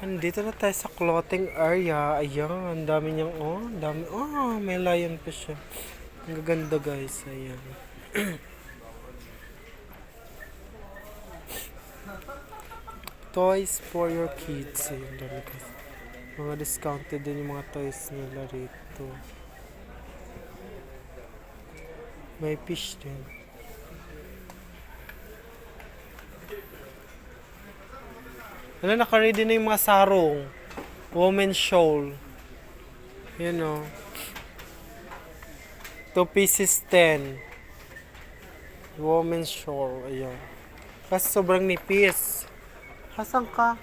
Andito na tayo sa clothing area. Ayan, ang dami niyang, ang dami. May lion pa siya. Ang gaganda guys, ayan. Toys for your kids. Ayan, dami guys. Mga discounted din yung mga toys nila rito. May fish din. Ano, naka-ready na yung mga sarong. Women's shawl. Yan o. 2 pieces 10. Women's shawl. Ayan. Kasi sobrang nipis. Hasan ka?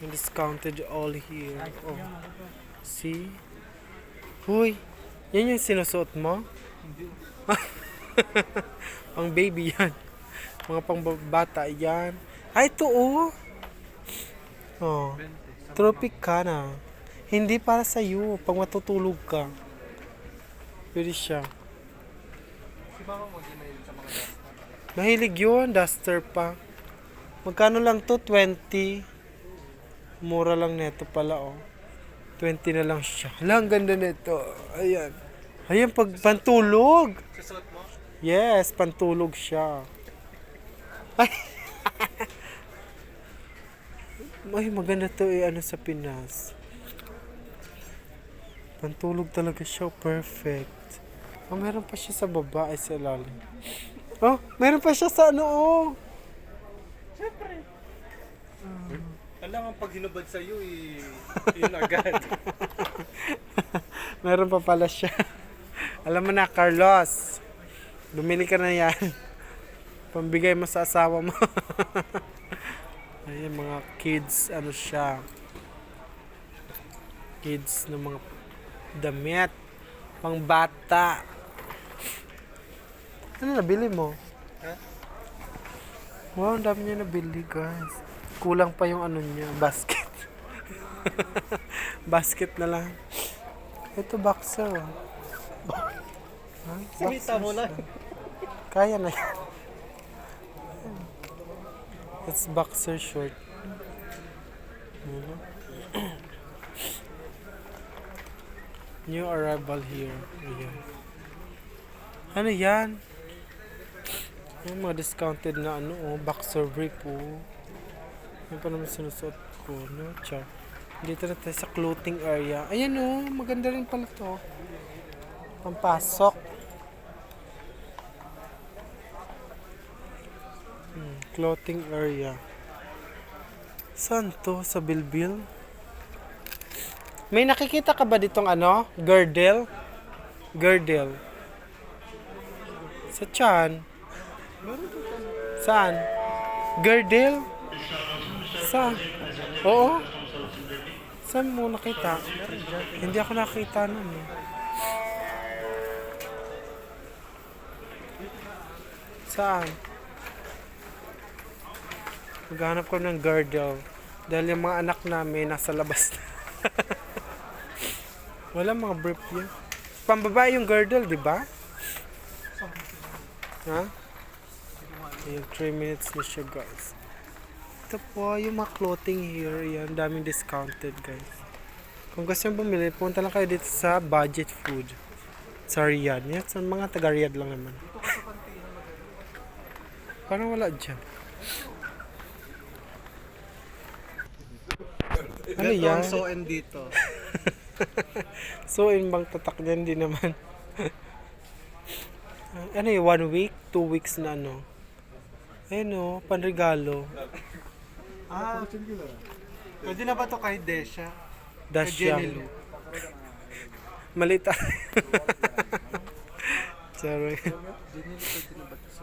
Discounted all here. Oh. See? Huy! Yan yung sinusuot mo? Hindi. Pang baby yan. Mga pang bata yan. Ito oh. Oh. Tropicana. Hindi para sa iyo. Pag matutulog ka. Pwede siya. Mahilig yun. Duster pa. Magkano lang to? 20. Mura lang neto pala oh. 20 na lang siya. Hala, ang ganda nito. Ayan. Ayan, pag pantulog. Susuot mo? Yes, pantulog siya. Ay. Ay, maganda to ano sa Pinas. Pantulog talaga siya. Perfect. Meron pa siya sa baba ay sa ilalim. Meron pa siya sa ano Siyempre. Alam ang pag hinubad sa'yo yun agad. Meron pa pala siya. Alam mo na, Carlos. Bumili ka na yan. Pambigay mo sa asawa mo. Ayan, mga kids, ano siya. Kids na mga damit. Pang bata. Ano nabili mo? Ha? Wow, ang dami niya nabili, guys. Kulang pa yung ano niya, basket. Basket na lang. Ito, boxer. Simita mo na. Kaya na yan. It's boxer short. New arrival here. Ayan. Ano yan? Yung mga discounted na boxer brief Yan pa naman sinusuot ko. No, char. Dito na tayo sa clothing area. Ayan maganda rin pala to. Pampasok. Clothing area. Saan to? Sa Bilbil? May nakikita ka ba ditong girdle? Girdle. Sa tiyan? Saan? Girdle? Saan? Oo. Saan mo nakita? Hindi ako nakita nun Saan? Maghanap ko ng girdle. Dahil yung mga anak namin nasa labas na. Wala mga brief yan. Pambabae yung girdle, di ba? Ha? Yung 3 minutes na siya, guys. Ito po, yung mga clothing here. Yan, daming discounted, guys. Kung gusto nyo bumili, punta lang kayo dito sa Budget Food. Sa Riyadh. Yan, sa mga taga-Riyadh lang naman. Parang wala dyan. Ano yan? So-in dito. So, bang tatak niyan, hindi naman. Ano 1 week? 2 weeks na Ayun panregalo. Pwede na ba ito kay Desha? Dasya. Malita. Sorry.